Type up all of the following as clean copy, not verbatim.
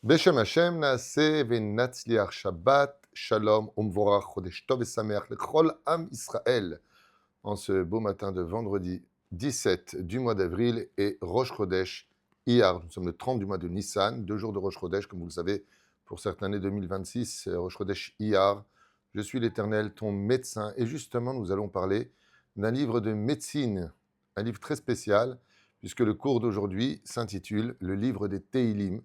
Beshem Hashem, Naaseh v'natzliach Shabbat, Shalom, Umvorach, Chodesh Tov et Sameach, Lechol Am Israël. En ce beau matin de vendredi 17 du mois d'avril et Rosh Chodesh Iyar. Nous sommes le 30 du mois de Nissan, 2 jours de Rosh Chodesh, comme vous le savez, pour cette année 2026, Rosh Chodesh Iyar. Je suis l'Éternel, ton médecin. Et justement, nous allons parler d'un livre de médecine, un livre très spécial, puisque le cours d'aujourd'hui s'intitule Le livre des Teilim.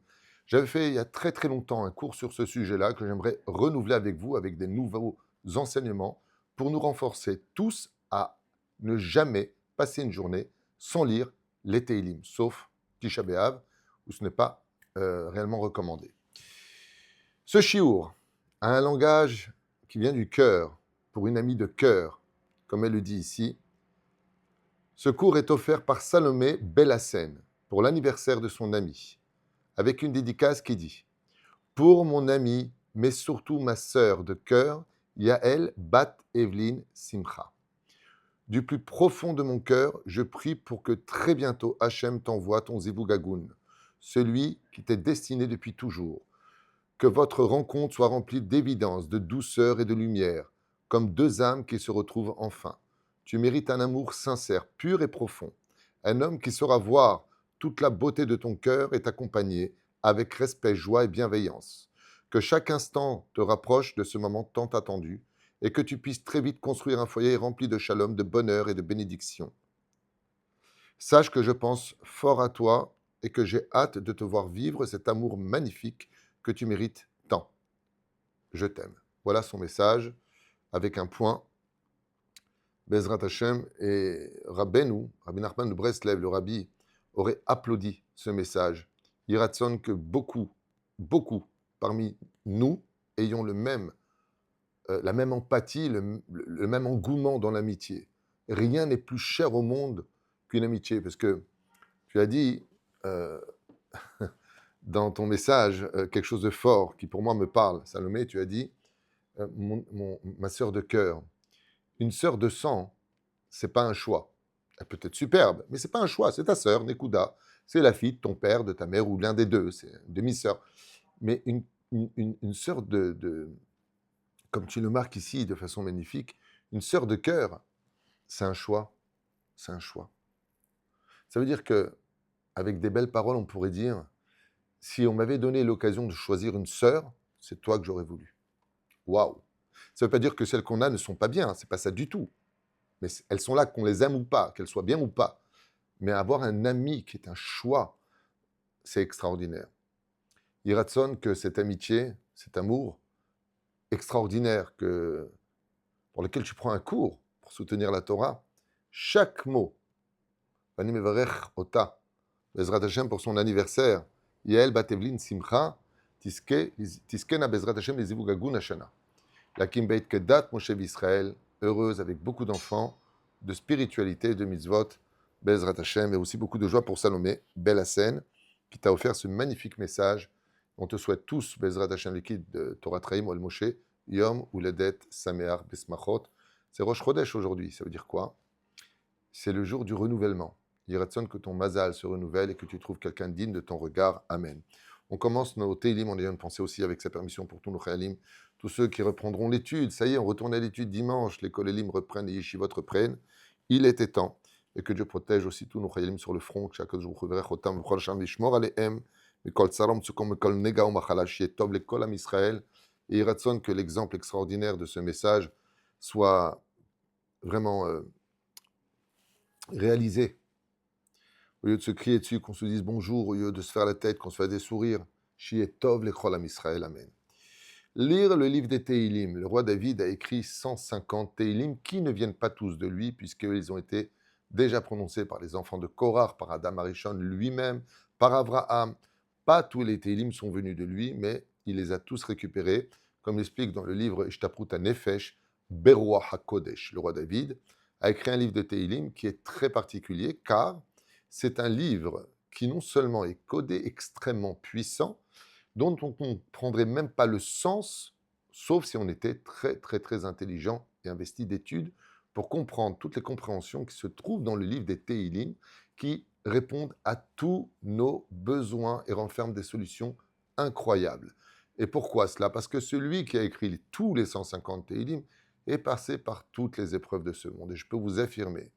J'avais fait il y a très très longtemps un cours sur ce sujet-là que j'aimerais renouveler avec vous, avec des nouveaux enseignements, pour nous renforcer tous à ne jamais passer une journée sans lire les Teilim, sauf Tisha B'Av, où ce n'est pas réellement recommandé. Ce chiour a un langage qui vient du cœur, pour une amie de cœur, comme elle le dit ici. Ce cours est offert par Salomé Bellassène pour l'anniversaire de son ami, avec une dédicace qui dit « Pour mon ami, mais surtout ma sœur de cœur, Yael Bat Evelyn Simcha. Du plus profond de mon cœur, je prie pour que très bientôt Hachem t'envoie ton Zivugagoun, celui qui t'est destiné depuis toujours. Que votre rencontre soit remplie d'évidence, de douceur et de lumière, comme deux âmes qui se retrouvent enfin. Tu mérites un amour sincère, pur et profond. Un homme qui saura voir toute la beauté de ton cœur et t'accompagner avec respect, joie et bienveillance. Que chaque instant te rapproche de ce moment tant attendu et que tu puisses très vite construire un foyer rempli de shalom, de bonheur et de bénédiction. Sache que je pense fort à toi et que j'ai hâte de te voir vivre cet amour magnifique que tu mérites tant. Je t'aime. Voilà son message avec un point. Bezrat Hashem et Rabbi Nachman de Breslev, le rabbi, aurait applaudi ce message. Il ratsonne que beaucoup parmi nous ayons la même empathie, le même engouement dans l'amitié. Rien n'est plus cher au monde qu'une amitié, parce que tu as dit euh, dans ton message quelque chose de fort qui pour moi me parle. Salomé, tu as dit ma sœur de cœur. Une sœur de sang, c'est pas un choix. Elle peut être superbe, mais c'est pas un choix. C'est ta sœur, Nekuda. C'est la fille de ton père, de ta mère ou l'un des deux. C'est une demi-sœur. Mais une sœur comme tu le marques ici de façon magnifique, une sœur de cœur, c'est un choix. C'est un choix. Ça veut dire que, avec des belles paroles, on pourrait dire, si on m'avait donné l'occasion de choisir une sœur, c'est toi que j'aurais voulu. Waouh! Ça ne veut pas dire que celles qu'on a ne sont pas bien, c'est pas ça du tout. Mais elles sont là, qu'on les aime ou pas, qu'elles soient bien ou pas. Mais avoir un ami qui est un choix, c'est extraordinaire. Il ratsonne que cette amitié, cet amour extraordinaire pour lequel tu prends un cours pour soutenir la Torah, chaque mot, Ani mevarech ota, Bezrat Hashem pour son anniversaire, Yael Bat Evelyn Simcha, Tiskena Bezrat Hashem les Zivugagun Hashana. La Kim Beit Kedat Moshe Israël, heureuse avec beaucoup d'enfants, de spiritualité, de mitzvot, Bezrat Hashem, et aussi beaucoup de joie pour Salomé, belle scène, qui t'a offert ce magnifique message. On te souhaite tous, Bezrat Hashem, l'équipe de Torah Traim, Ol Moshe, Yom, Uledet, Sameach, Besmachot. C'est Rosh Chodesh aujourd'hui, ça veut dire quoi? C'est le jour du renouvellement. Il ratsonne que ton mazal se renouvelle et que tu trouves quelqu'un digne de ton regard. Amen. On commence nos Teilim, on ayant une pensée aussi avec sa permission pour tous nos Chayalim, tous ceux qui reprendront l'étude. Ça y est, on retourne à l'étude dimanche, les Kolélim reprennent, les Yeshivot reprennent. Il était temps. Et que Dieu protège aussi tous nos Chayalim sur le front, que chaque jour reverra Chotam, V'chol Sham, Vishmor Alehem, Mikol Tsarom, Tsukom, Mikol Nega, Umachala, Shietov, Lekol Am Israël. Et il ratsonne que l'exemple extraordinaire de ce message soit vraiment réalisé. Au lieu de se crier dessus, qu'on se dise bonjour, au lieu de se faire la tête, qu'on se fasse des sourires. Shietov lechol am Israël, amen. Lire le livre des Teilim. Le roi David a écrit 150 Teilim qui ne viennent pas tous de lui, puisqu'ils ont été déjà prononcés par les enfants de Korach, par Adam Arishon lui-même, par Abraham. Pas tous les Teilim sont venus de lui, mais il les a tous récupérés, comme l'explique dans le livre Ishtaprut Nefesh, Beroa HaKodesh. Le roi David a écrit un livre de Teilim qui est très particulier, car c'est un livre qui non seulement est codé extrêmement puissant, dont on ne comprendrait même pas le sens, sauf si on était très très très intelligent et investi d'études pour comprendre toutes les compréhensions qui se trouvent dans le livre des Teilim, qui répondent à tous nos besoins et renferment des solutions incroyable. Et pourquoi cela? Parce que celui qui a écrit tous les 150 Tehillim est passé par toutes les épreuves de ce monde. Et je peux vous affirmer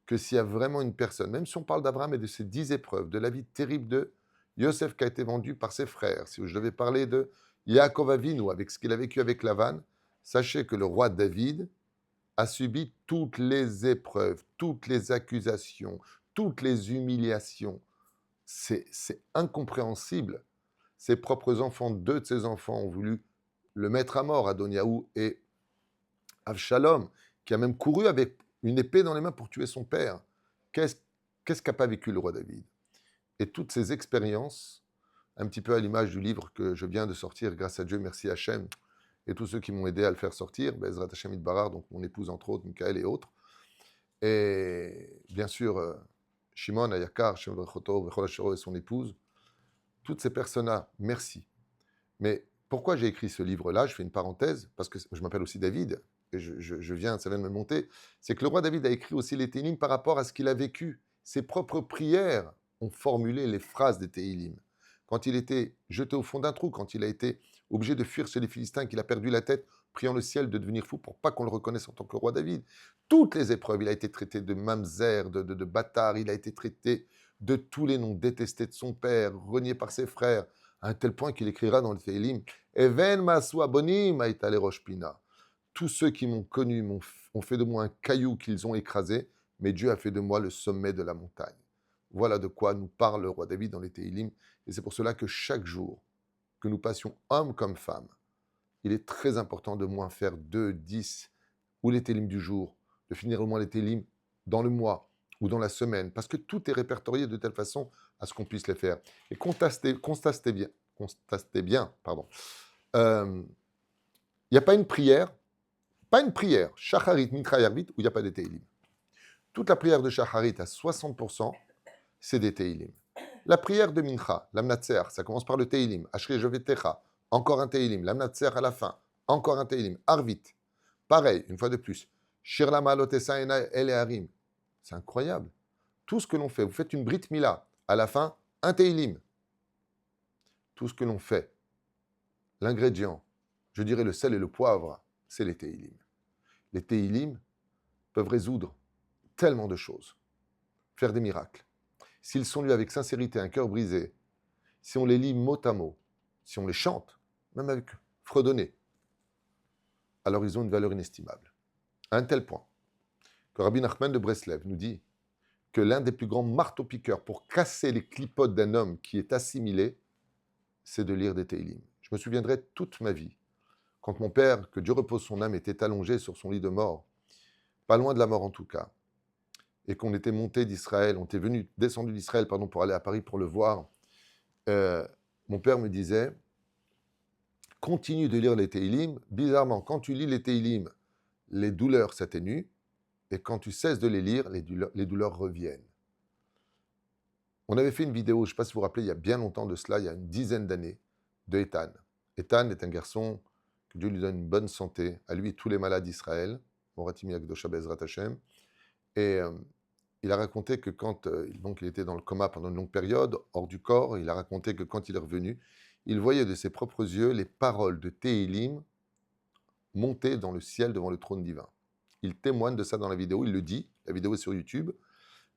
que s'il y a vraiment une personne, même si on parle d'Abraham et de ses 10 épreuves, de la vie terrible de Yosef qui a été vendu par ses frères, si je devais parler de Yaakov Avinu avec ce qu'il a vécu avec Lavan, sachez que le roi David a subi toutes les épreuves, toutes les accusations, toutes les humiliations. C'est incompréhensible. Ses propres enfants, deux de ses enfants ont voulu le mettre à mort, Adoniaou et Avshalom, qui a même couru avec une épée dans les mains pour tuer son père. Qu'est-ce qu'a pas vécu le roi David? Et toutes ces expériences, un petit peu à l'image du livre que je viens de sortir, grâce à Dieu, merci Hachem, et tous ceux qui m'ont aidé à le faire sortir, Bezrat Hachem Itbarar, donc mon épouse entre autres, Michael et autres, et bien sûr, Shimon, Ayakar, Shem Vrechoto, Vechol Ashero et son épouse, toutes ces personnes-là, merci. Mais pourquoi j'ai écrit ce livre-là? Je fais une parenthèse, parce que je m'appelle aussi David, et ça vient de me monter. C'est que le roi David a écrit aussi les Téhilim par rapport à ce qu'il a vécu. Ses propres prières ont formulé les phrases des Téhilim. Quand il était jeté au fond d'un trou, quand il a été obligé de fuir chez les Philistins, qu'il a perdu la tête, priant le ciel de devenir fou pour pas qu'on le reconnaisse en tant que roi David. Toutes les épreuves, il a été traité de mamzer, de bâtard, il a été traité de tous les noms, détesté de son père, renié par ses frères, à un tel point qu'il écrira dans le Téhilim Even masu abonim aitale rosh pina. Tous ceux qui m'ont connu ont fait de moi un caillou qu'ils ont écrasé, mais Dieu a fait de moi le sommet de la montagne. Voilà de quoi nous parle le roi David dans les Téhilim, et c'est pour cela que chaque jour, que nous passions hommes comme femmes, il est très important de moins faire 2, 10 ou les Téhilim du jour, de finir au moins les Téhilim dans le mois ou dans la semaine, parce que tout est répertorié de telle façon à ce qu'on puisse les faire. Et constatez bien, pardon. Il n'y a pas une prière, Shacharit, Mincha, Yarbit, où il n'y a pas des Téhilim. Toute la prière de Shacharit à 60%, c'est des Téhilim. La prière de Mincha, l'Amnatser, ça commence par le Téhilim. Ashri Jovetecha, encore un Téhilim. L'Amnatser à la fin, encore un Téhilim. Arvit, pareil, une fois de plus. Shir Lama Lotesa Enai El Harim. C'est incroyable. Tout ce que l'on fait, vous faites une Brit Mila, à la fin, un Téhilim. Tout ce que l'on fait, l'ingrédient, je dirais le sel et le poivre, c'est les Téhilim. Les Téhilim peuvent résoudre tellement de choses, faire des miracles. S'ils sont lus avec sincérité, un cœur brisé, si on les lit mot à mot, si on les chante, même avec fredonner, alors ils ont une valeur inestimable. À un tel point que Rabbi Nachman de Breslev nous dit que l'un des plus grands marteaux-piqueurs pour casser les clipotes d'un homme qui est assimilé, c'est de lire des Téhilim. Je me souviendrai toute ma vie, quand mon père, que Dieu repose son âme, était allongé sur son lit de mort, pas loin de la mort en tout cas, et qu'on était monté d'Israël, on était descendu d'Israël, pour aller à Paris pour le voir, mon père me disait, continue de lire les Téhilim. Bizarrement, quand tu lis les Téhilim, les douleurs s'atténuent, et quand tu cesses de les lire, les douleurs reviennent. On avait fait une vidéo, je ne sais pas si vous vous rappelez, il y a bien longtemps de cela, il y a une dizaine d'années, de Ethan. Ethan est un garçon, que Dieu lui donne une bonne santé, à lui et tous les malades d'Israël, Moratimi Akdosha Bezrat Hashem, et il a raconté que quand il était dans le coma pendant une longue période, hors du corps, il a raconté que quand il est revenu, il voyait de ses propres yeux les paroles de Téhilim monter dans le ciel devant le trône divin. Il témoigne de ça dans la vidéo, il le dit, la vidéo est sur YouTube.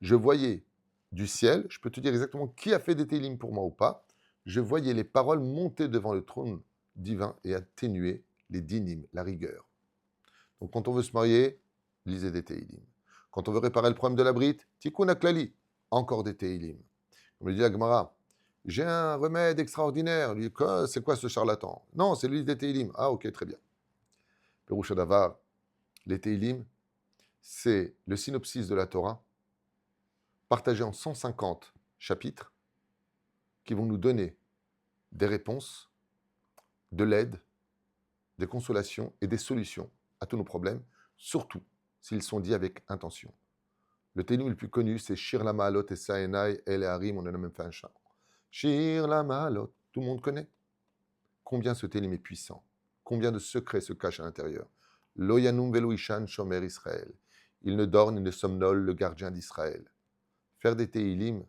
Je voyais du ciel, je peux te dire exactement qui a fait des Téhilim pour moi ou pas, je voyais les paroles monter devant le trône divin et atténuer les dinim, la rigueur. Donc quand on veut se marier, lisez des Téhilim. Quand on veut réparer le problème de la brite, Tikkun Aklali, encore des Téhilim. On me dit à Gemara, j'ai un remède extraordinaire. Lui, c'est quoi ce charlatan? Non, c'est l'huile des Téhilim. Ah, ok, très bien. Peroucha Davar, les Téhilim, c'est le synopsis de la Torah, partagé en 150 chapitres, qui vont nous donner des réponses, de l'aide, des consolations et des solutions à tous nos problèmes, surtout s'ils sont dits avec intention. Le Téhilim le plus connu, c'est Shir la Ma'alot et Saenai El Harim, on en a même fait un chant. Shir la Ma'alot, tout le monde connaît. Combien ce Téhilim est puissant, combien de secrets se cachent à l'intérieur. Lo yanum velo ishan shomer Israël. Il ne dort ni ne somnole le gardien d'Israël. Faire des Téhilim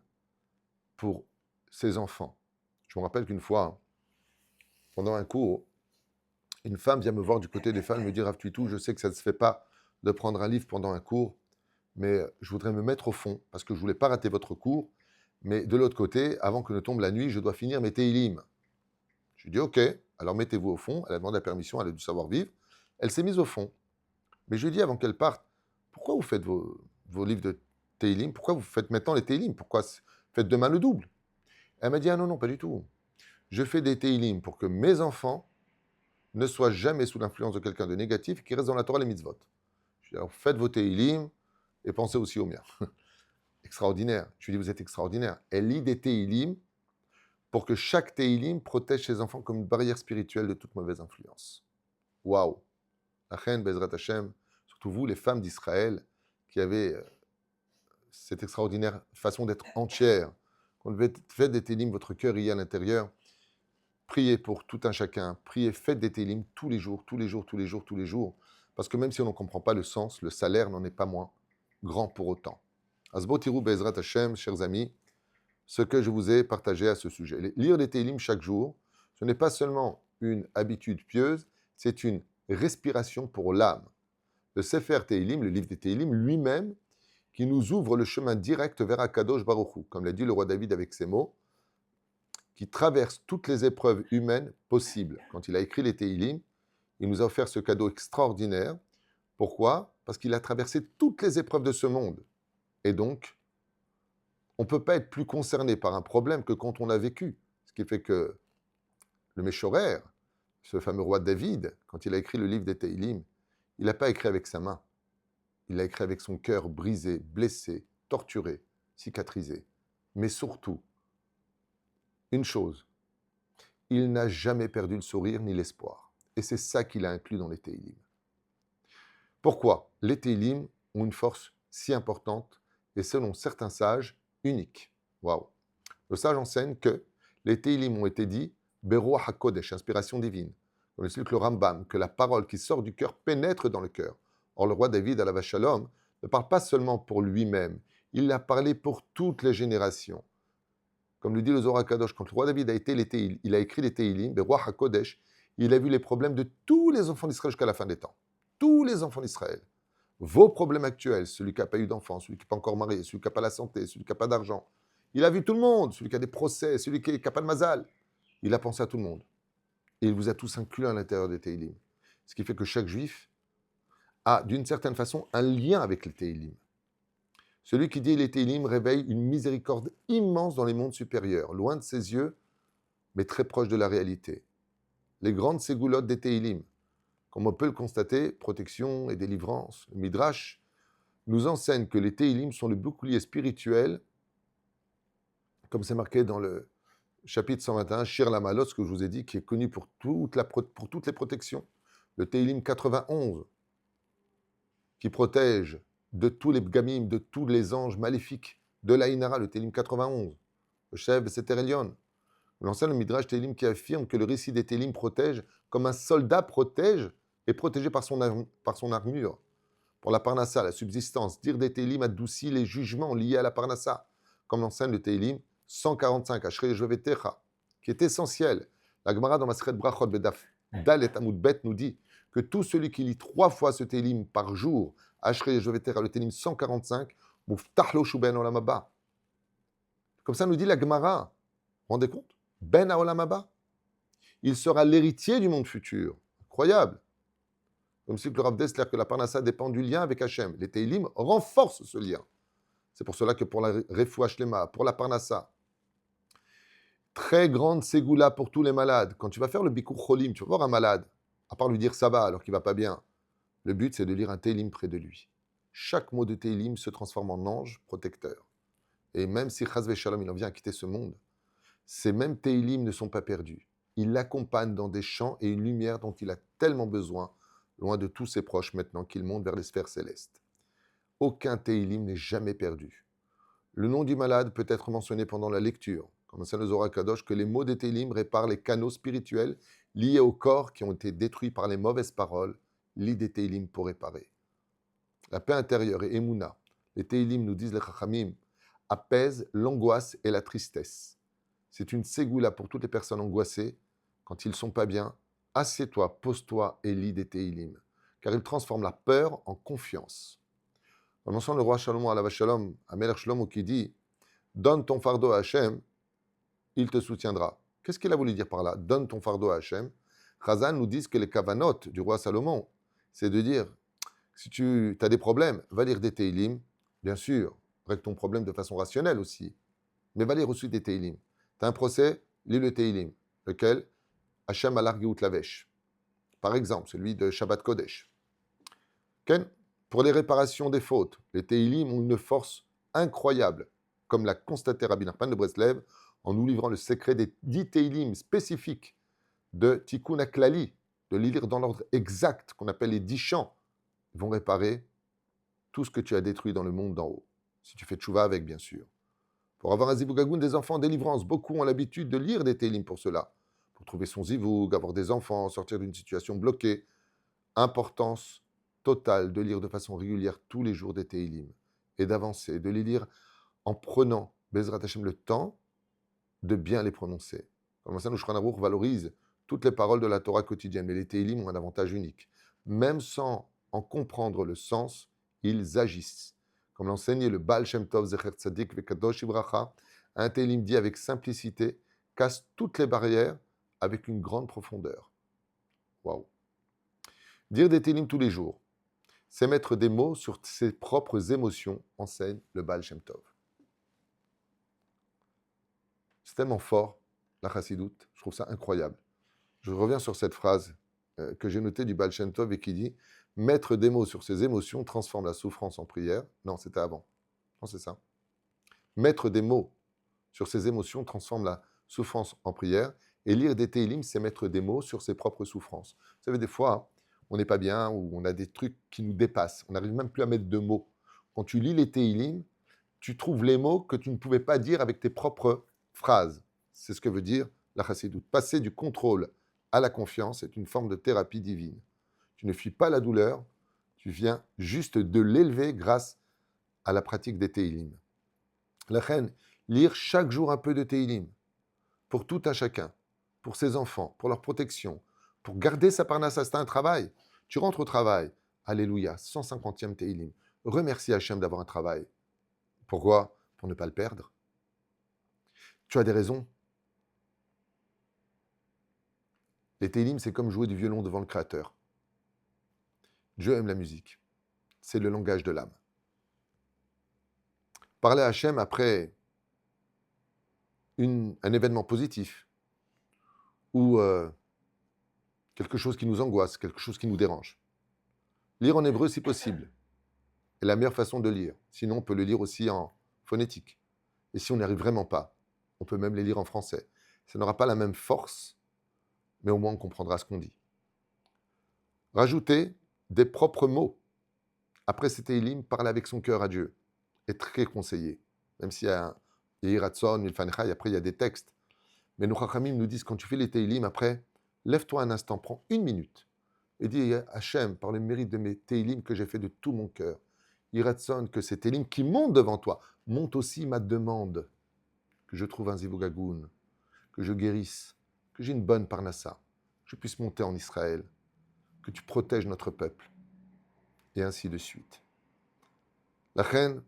pour ses enfants. Je me rappelle qu'une fois, pendant un cours, une femme vient me voir du côté des femmes, me dire Rav Tuitou, je sais que ça ne se fait pas de prendre un livre pendant un cours, mais je voudrais me mettre au fond parce que je ne voulais pas rater votre cours. Mais de l'autre côté, avant que ne tombe la nuit, je dois finir mes Teilim. Je lui dis OK, alors mettez-vous au fond. Elle a demandé la permission, elle a dû savoir vivre. Elle s'est mise au fond. Mais je lui dis avant qu'elle parte, pourquoi vous faites vos livres de Teilim? Pourquoi vous faites maintenant les Teilim? Pourquoi faites demain le double? Elle m'a dit ah non, non, pas du tout. Je fais des Teilim pour que mes enfants ne soient jamais sous l'influence de quelqu'un de négatif qui reste dans la Torah et les mitzvot. Je dis alors faites vos Teilim et pensez aussi aux miens. Extraordinaire. Je lui dis vous êtes extraordinaire. Elle lit des Teilim pour que chaque Teilim protège ses enfants comme une barrière spirituelle de toute mauvaise influence. Waouh! Achen, Bezrat Hashem, surtout vous, les femmes d'Israël, qui avez cette extraordinaire façon d'être entière. Quand vous faites des Teilim, votre cœur y est à l'intérieur. Priez pour tout un chacun. Priez, faites des Teilim tous les jours, tous les jours, tous les jours, tous les jours. Parce que même si on ne comprend pas le sens, le salaire n'en est pas moins grand pour autant. Asbotiru Bezrat Hashem, chers amis, ce que je vous ai partagé à ce sujet. Lire les Teilim chaque jour, ce n'est pas seulement une habitude pieuse, c'est une respiration pour l'âme. Le Sefer Teilim, le livre des Teilim, lui-même, qui nous ouvre le chemin direct vers Akadosh Baruch Hu, comme l'a dit le roi David avec ses mots, qui traverse toutes les épreuves humaines possibles. Quand il a écrit les Teilim, il nous a offert ce cadeau extraordinaire. Pourquoi? Parce qu'il a traversé toutes les épreuves de ce monde. Et donc, on ne peut pas être plus concerné par un problème que quand on a vécu. Ce qui fait que le Méchorer, ce fameux roi David, quand il a écrit le livre des Teilim, il n'a pas écrit avec sa main. Il l'a écrit avec son cœur brisé, blessé, torturé, cicatrisé. Mais surtout, une chose, il n'a jamais perdu le sourire ni l'espoir. Et c'est ça qu'il a inclus dans les Teilim. Pourquoi? Les Teilim ont une force si importante et selon certains sages, unique. Waouh! Le sage enseigne que les Teilim ont été dits Beruach HaKodesh, inspiration divine. On explique le Rambam que la parole qui sort du cœur pénètre dans le cœur. Or, le roi David, alav shalom, ne parle pas seulement pour lui-même, il a parlé pour toutes les générations. Comme le dit le Zohar Kadosh, quand le roi David il a écrit les Teilim, Beruach HaKodesh, il a vu les problèmes de tous les enfants d'Israël jusqu'à la fin des temps. Tous les enfants d'Israël. Vos problèmes actuels, celui qui n'a pas eu d'enfant, celui qui n'est pas encore marié, celui qui n'a pas la santé, celui qui n'a pas d'argent. Il a vu tout le monde, celui qui a des procès, celui qui n'a pas de mazal. Il a pensé à tout le monde. Et il vous a tous inclus à l'intérieur des Teilim. Ce qui fait que chaque juif a, d'une certaine façon, un lien avec les Teilim. Celui qui dit les Teilim réveille une miséricorde immense dans les mondes supérieurs, loin de ses yeux, mais très proche de la réalité. Les grandes ségoulottes des Teilim, comme on peut le constater, protection et délivrance. Le Midrash nous enseigne que les Teilim sont le bouclier spirituel, comme c'est marqué dans le chapitre 121, Shir Lamalot, ce que je vous ai dit, qui est connu pour toutes les protections. Le Teilim 91, qui protège de tous les gamim, de tous les anges maléfiques, de l'Aïnara, le Teilim 91, le Shev Seter Elion. L'enseigne le Midrash Teilim qui affirme que le récit des Teilim protège comme un soldat protège et protégé par son armure. Pour la Parnassa, la subsistance, dire des Teilim adoucit les jugements liés à la Parnassa, comme l'enseigne le Teilim 145, Ashrei Jovetecha, qui est essentiel. La Gemara dans Maseret Brachot Bedaf Dal et Amud Bet nous dit que tout celui qui lit 3 fois ce Teilim par jour, Ashrei Jovetecha, le Teilim 145, Muftach lo shuben olam haba. Comme ça nous dit la Gemara. Vous vous rendez compte? Ben haolam haba. Il sera l'héritier du monde futur. Incroyable. Comme si le Rav Dessler, que la Parnassa dépend du lien avec Hachem. Les Teilim renforcent ce lien. C'est pour cela que pour la Refoua Shlema, pour la Parnassa, très grande ségoula pour tous les malades. Quand tu vas faire le Bikur Cholim, tu vas voir un malade, à part lui dire ça va alors qu'il va pas bien, le but c'est de lire un Teilim près de lui. Chaque mot de Teilim se transforme en ange protecteur. Et même si Chaz Shalom il en vient à quitter ce monde, ces mêmes Teilim ne sont pas perdus. Ils l'accompagnent dans des champs et une lumière dont il a tellement besoin, loin de tous ses proches maintenant qu'il monte vers les sphères célestes. Aucun Teilim n'est jamais perdu. Le nom du malade peut être mentionné pendant la lecture, comme enseigne le Zohar Kadosh, que les mots des Teilim réparent les canaux spirituels liés au corps qui ont été détruits par les mauvaises paroles. Lis des Teilim pour réparer. La paix intérieure et Emouna, les Teilim, nous disent les Chachamim, apaisent l'angoisse et la tristesse. C'est une ségoula pour toutes les personnes angoissées quand ils ne sont pas bien, assieds-toi, pose-toi et lis des Tehillim, car ils transforment la peur en confiance. On mentionne le roi Shalomo alav shalom, Amelech Shlomo, qui dit donne ton fardeau à Hachem, il te soutiendra. Qu'est-ce qu'il a voulu dire par là? Donne ton fardeau à Hachem. Chazal nous dit que les kavanot du roi Salomon, c'est de dire si tu as des problèmes, va lire des Tehillim, bien sûr, règle ton problème de façon rationnelle aussi, mais va lire aussi des Tehillim. Tu as un procès, lis le Tehillim, lequel Hachem a largué Outlavesh. Par exemple, celui de Shabbat Kodesh. Ken, pour les réparations des fautes, les Tehillim ont une force incroyable, comme l'a constaté Rabbi Nachman de Breslev en nous livrant le secret des 10 Tehillim spécifiques de Tikkun HaKlali, de les lire dans l'ordre exact, qu'on appelle les 10 chants. Ils vont réparer tout ce que tu as détruit dans le monde d'en haut. Si tu fais tchouva avec, bien sûr. Pour avoir un zivougagoun, des enfants en délivrance, beaucoup ont l'habitude de lire des Tehillim pour cela. Pour trouver son zivoug, avoir des enfants, sortir d'une situation bloquée. Importance totale de lire de façon régulière tous les jours des Tehillim et d'avancer, de les lire en prenant, Bezrat Hashem, le temps de bien les prononcer. Comme ça, nous, Shulchan Aruch valorise toutes les paroles de la Torah quotidienne, mais les Tehillim ont un avantage unique. Même sans en comprendre le sens, ils agissent. Comme l'enseignait le Baal Shem Tov Zecher Tzadik Vekadosh Ibracha, un Tehillim dit avec simplicité, casse toutes les barrières avec une grande profondeur. Waouh! Dire des Tehillim tous les jours, c'est mettre des mots sur ses propres émotions, enseigne le Baal Shem Tov. C'est tellement fort, la chassidoute, je trouve ça incroyable. Je reviens sur cette phrase que j'ai notée du Baal Shem Tov et qui dit « Mettre des mots sur ses émotions transforme la souffrance en prière. » Non, c'était avant. Non, c'est ça. Mettre des mots sur ses émotions transforme la souffrance en prière. Et lire des Tehillim, c'est mettre des mots sur ses propres souffrances. Vous savez, des fois, on n'est pas bien ou on a des trucs qui nous dépassent. On n'arrive même plus à mettre de mots. Quand tu lis les Tehillim, tu trouves les mots que tu ne pouvais pas dire avec tes propres phrases. C'est ce que veut dire la chassidoute. Passer du contrôle à la confiance est une forme de thérapie divine. Tu ne fuis pas la douleur, tu viens juste de l'élever grâce à la pratique des Tehillim. La reine, lire chaque jour un peu de Tehillim, pour tout un chacun, pour ses enfants, pour leur protection, pour garder sa parnasse, c'est un travail. Tu rentres au travail, alléluia, 150e Tehillim. Remercie Hachem d'avoir un travail. Pourquoi? Pour ne pas le perdre. Tu as des raisons. Les Tehillim, c'est comme jouer du violon devant le Créateur. Dieu aime la musique. C'est le langage de l'âme. Parler à Hachem après un événement positif ou quelque chose qui nous angoisse, quelque chose qui nous dérange. Lire en hébreu si possible est la meilleure façon de lire. Sinon, on peut le lire aussi en phonétique. Et si on n'y arrive vraiment pas, on peut même les lire en français. Ça n'aura pas la même force, mais au moins on comprendra ce qu'on dit. Rajouter des propres mots. Après ces Tehillim, parler avec son cœur à Dieu est très conseillé. Même s'il y a Yehiratson, Milfanechai, après il y a des textes. Mais nos Chachamim nous disent, quand tu fais les Tehillim, après, lève-toi un instant, prends 1 minute et dis à Hachem, par le mérite de mes Tehillim que j'ai fait de tout mon cœur, Yehiratson, que ces Tehillim qui montent devant toi, montent aussi ma demande, que je trouve un Zivugagoun, que je guérisse, que j'ai une bonne parnassa, que je puisse monter en Israël, que tu protèges notre peuple, et ainsi de suite. La reine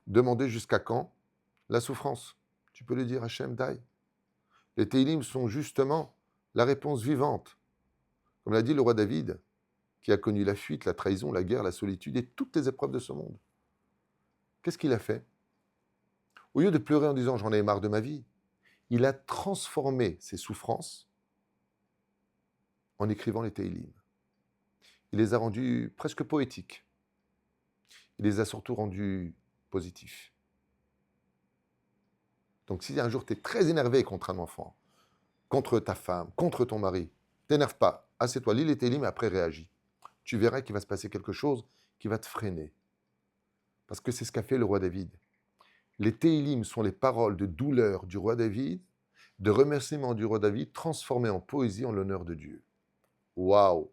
demandait jusqu'à quand la souffrance. Tu peux le dire, Hachem, Dai. Les Tehillim sont justement la réponse vivante. Comme l'a dit le roi David, qui a connu la fuite, la trahison, la guerre, la solitude et toutes les épreuves de ce monde. Qu'est-ce qu'il a fait? Au lieu de pleurer en disant « j'en ai marre de ma vie », il a transformé ses souffrances en écrivant les Tehillim. Il les a rendus presque poétiques. Il les a surtout rendus positifs. Donc si un jour tu es très énervé contre un enfant, contre ta femme, contre ton mari, t'énerve pas, assieds-toi, lis les Tehillim et après réagis. Tu verras qu'il va se passer quelque chose qui va te freiner. Parce que c'est ce qu'a fait le roi David. Les Tehillim sont les paroles de douleur du roi David, de remerciement du roi David, transformées en poésie en l'honneur de Dieu. Waouh!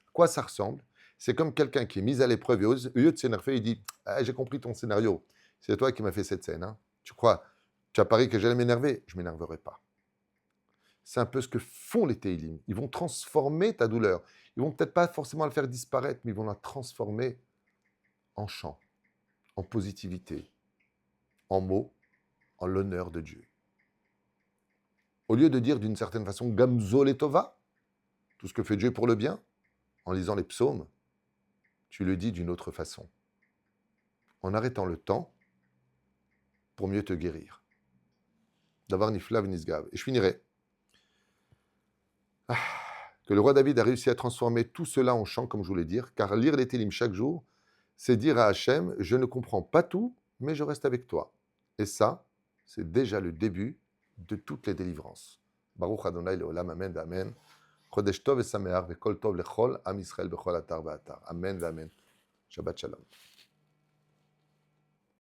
À quoi ça ressemble? C'est comme quelqu'un qui est mis à l'épreuve et au lieu de s'énerver, il dit ah, « j'ai compris ton scénario, c'est toi qui m'as fait cette scène. Hein. Tu as parié que j'allais m'énerver? Je ne m'énerverai pas. » C'est un peu ce que font les Teilim. Ils vont transformer ta douleur. Ils vont peut-être pas forcément la faire disparaître, mais ils vont la transformer en chant, en positivité, en mots, en l'honneur de Dieu. Au lieu de dire d'une certaine façon Gamzo Letova, tout ce que fait Dieu pour le bien, en lisant les psaumes, tu le dis d'une autre façon, en arrêtant le temps pour mieux te guérir. D'avoir Nifla V'Nisgav. Et je finirai. Que le roi David a réussi à transformer tout cela en chant, comme je voulais dire, car lire les Télim chaque jour, c'est dire à Hachem, je ne comprends pas tout, mais je reste avec toi. Et ça, c'est déjà le début de toutes les délivrances. Baruch Adonai Leolam, Amen, Amen. Chodesh Tov et Sameach, Vekol Tov Lechol, Am Yisrael Bechol Atar V'Atar. Amen, Amen. Shabbat Shalom.